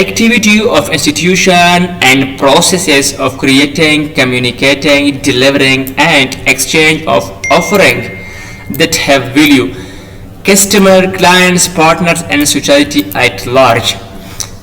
activity of institution and processes of creating, communicating, delivering and exchange of offering that have value, customer, clients, partners and society at large।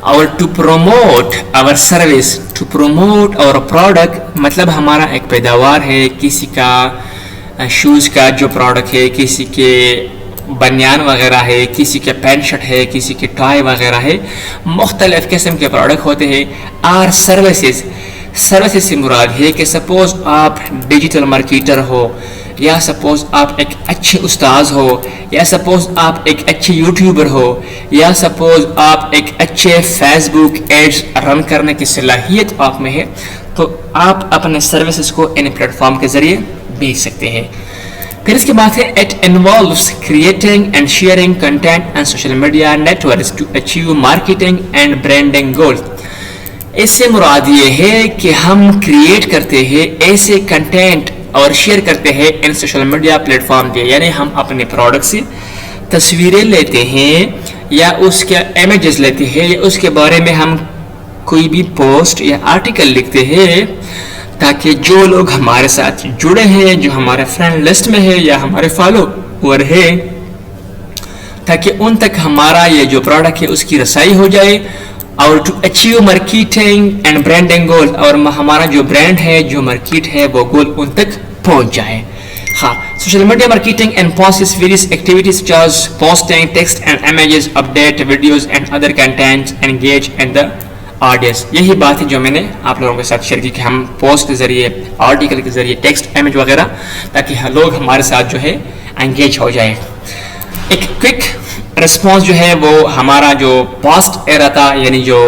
اور to promote our service, to promote our product مطلب ہمارا ایک پیداوار ہے، کسی کا shows کا جو پروڈکٹ ہے، کسی کے بنیان وغیرہ ہے، کسی کے پینٹ شرٹ ہے، کسی کے ٹوائے وغیرہ ہے، مختلف قسم کے پروڈکٹ ہوتے ہیں. آر سروسز، سروسز سے مراد ہے کہ سپوز آپ ڈیجیٹل مارکیٹر ہو، یا سپوز آپ ایک اچھے استاذ ہو، یا سپوز آپ ایک اچھے یوٹیوبر ہو، یا سپوز آپ ایک اچھے فیس بک ایڈز رن کرنے کی صلاحیت آپ میں ہے، تو آپ اپنے سروسز کو ان پلیٹ فارم کے ذریعے بیچ سکتے ہیں. پھر اس کے بعد ہے it involves creating and sharing content and social media networks to achieve marketing and branding goals. اس سے مراد یہ ہے کہ ہم کریٹ کرتے ہیں ایسے کنٹینٹ اور شیئر کرتے ہیں ان سوشل میڈیا پلیٹ فارم پہ، یعنی ہم اپنے پروڈکٹ سے تصویریں لیتے ہیں یا اس کے امیجز لیتے ہیں، یا اس کے بارے میں ہم کوئی بھی پوسٹ یا آرٹیکل لکھتے ہیں، تاکہ جو لوگ ہمارے ساتھ جڑے ہیں، جو ہمارے فرینڈ لسٹ میں ہے یا ہمارے فالوور ہے، تاکہ ان تک ہمارا یہ جو پروڈکٹ ہے اس کی رسائی ہو جائے. اور to achieve marketing and branding goal, اور ہمارا جو برانڈ ہے، جو مارکیٹ ہے، وہ گول ان تک پہنچ جائے. ہاں، social media marketing and posts various activities such as posting text and images, update videos and other contends engage in the audience. یہی بات ہے جو میں نے آپ لوگوں کے ساتھ شیئر کی کہ ہم پوسٹ کے ذریعے، آرٹیکل کے ذریعے، ٹیکسٹ امیج وغیرہ، تاکہ لوگ ہمارے ساتھ جو ہے انگیج ہو جائے. ایک کوئک رسپانس جو ہے وہ ہمارا جو پاسٹ ایرا تھا، یعنی جو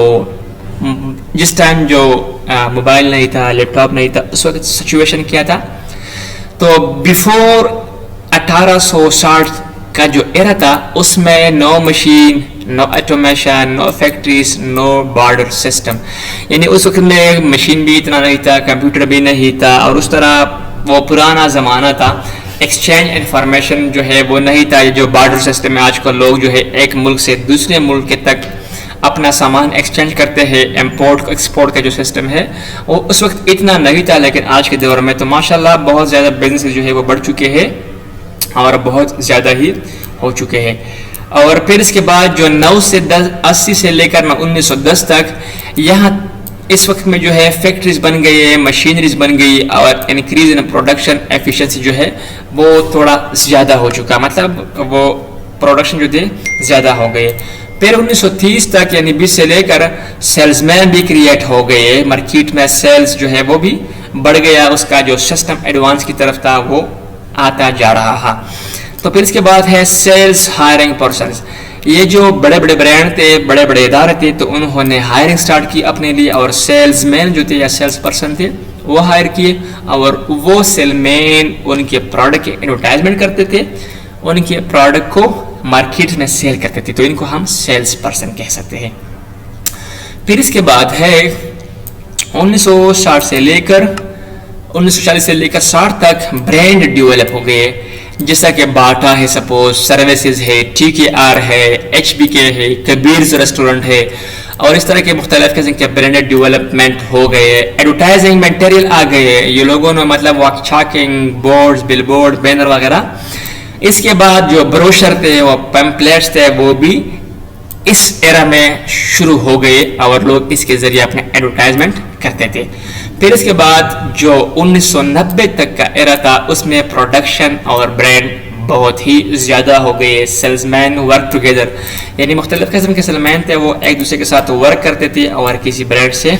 جس ٹائم جو موبائل نہیں تھا، لیپ ٹاپ نہیں تھا، اس وقت سچویشن کیا تھا. تو بیفور 1860 کا جو ایرا تھا، اس میں نو مشین، نو آٹومیشن، نو فیکٹریز، نو بارڈر سسٹم، یعنی اس وقت میں مشین بھی اتنا نہیں تھا، کمپیوٹر بھی نہیں تھا، اور اس طرح وہ پرانا زمانہ تھا. ایکسچینج انفارمیشن جو ہے وہ نہیں تھا. یہ جو بارڈر سسٹم ہے، آج کل لوگ جو ہے ایک ملک سے دوسرے ملک تک اپنا سامان ایکسچینج کرتے ہیں، امپورٹ ایکسپورٹ کا جو سسٹم ہے وہ اس وقت اتنا نہیں تھا. لیکن آج کے دور میں تو ماشاءاللہ بہت زیادہ بزنس جو ہے وہ بڑھ چکے ہیں اور بہت زیادہ ہی ہو چکے ہیں. اور پھر اس کے بعد جو 980 سے لے کر 1910 تک یہاں اس وقت میں جو ہے فیکٹریز بن گئی ہے، مشینریز بن گئی، اور انکریز ان پروڈکشن ایفیشنسی جو ہے وہ تھوڑا زیادہ ہو چکا، مطلب وہ پروڈکشن جو تھے زیادہ ہو گئے. پھر 1930 تک یعنی 20 سے لے کر سیلز مین بھی کریٹ ہو گئے، مارکیٹ میں سیلز جو ہے وہ بھی بڑھ گیا، اس کا جو سسٹم ایڈوانس کی طرف تھا وہ آتا جا رہا ہے. تو پھر اس کے بعد ہے سیلز ہائرنگ پرسنز. یہ جو بڑے بڑے برانڈ تھے، بڑے بڑے ادارے تھے، تو انہوں نے ہائرنگ سٹارٹ کی اپنے لیے، اور سیلز مین جو تھے یا سیلز پرسن تھے وہ ہائر کیے، اور وہ سیل مین ان کے پروڈکٹ کی ایڈورٹائزمنٹ کرتے تھے، ان کے پروڈکٹ کو مارکیٹ میں سیل کرتے تھے. تو ان کو ہم سیلز پرسن کہہ سکتے ہیں. پھر اس کے بعد ہے 1960 سے لے کر 1940 سے لے کر 60 تک برانڈ ڈیولپ ہو گئے، جیسا کہ باٹا ہے، سپوز سروسز ہے، TKR ہے، HBK ہے، کبیرز ریسٹورنٹ ہے، اور اس طرح کے مختلف قسم کے برانڈ ڈیولپمنٹ ہو گئے. ایڈورٹائزنگ میٹیریل آ گئے، یہ لوگوں نے مطلب واک چاکنگ بورڈز، بل بورڈ، بینر وغیرہ. اس کے بعد جو بروشر تھے، وہ پیمپلیٹس تھے، وہ بھی اس ایرا میں شروع ہو گئے، اور لوگ اس کے ذریعے اپنے ایڈورٹائزمنٹ کرتے تھے. پھر اس کے بعد جو 1990 تک کا ایرا تھا، اس میں پروڈکشن اور برانڈ بہت ہی زیادہ ہو گئے. سیلز مین ورک ٹوگیدر، یعنی مختلف قسم کے سیلز مین تھے، وہ ایک دوسرے کے ساتھ ورک کرتے تھے اور کسی برانڈ سے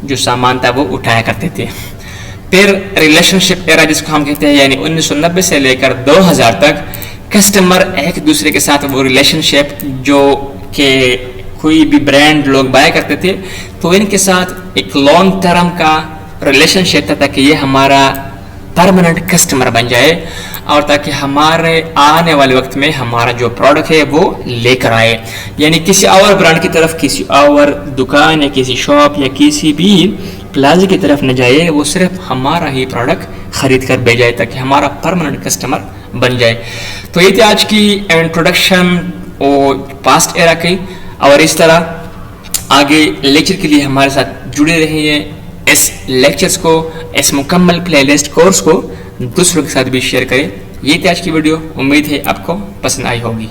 جو سامان تھا وہ اٹھایا کرتے تھے. پھر ریلیشن شپ ایرا جس کو ہم کہتے ہیں، یعنی 1990 سے لے کر 2000 تک کسٹمر ایک دوسرے کے ساتھ وہ ریلیشن شپ جو کہ کوئی بھی برانڈ لوگ بائی کرتے تھے، تو ان کے ساتھ ایک لانگ ٹرم کا ریلیشن شپ تھا، تاکہ یہ ہمارا پرماننٹ کسٹمر بن جائے، اور تاکہ ہمارے آنے والے وقت میں ہمارا جو پروڈکٹ ہے وہ لے کر آئے، یعنی کسی اور برانڈ کی طرف، کسی اور دکان یا کسی شاپ یا کسی بھی پلازا کی طرف نہ جائے، وہ صرف ہمارا ہی پروڈکٹ خرید کر بھیج جائے، تاکہ ہمارا پرماننٹ کسٹمر بن جائے. تو یہ تھی آج کی انٹروڈکشن اور پاسٹ ایرا کی، اور اس طرح آگے لیکچر کے لیے ہمارے ساتھ جڑے رہیے. اس لیکچرز کو، اس مکمل پلے لسٹ کورس کو دوسروں کے ساتھ بھی شیئر کریں. یہ تھی آج کی ویڈیو، امید ہے آپ کو پسند آئی ہوگی.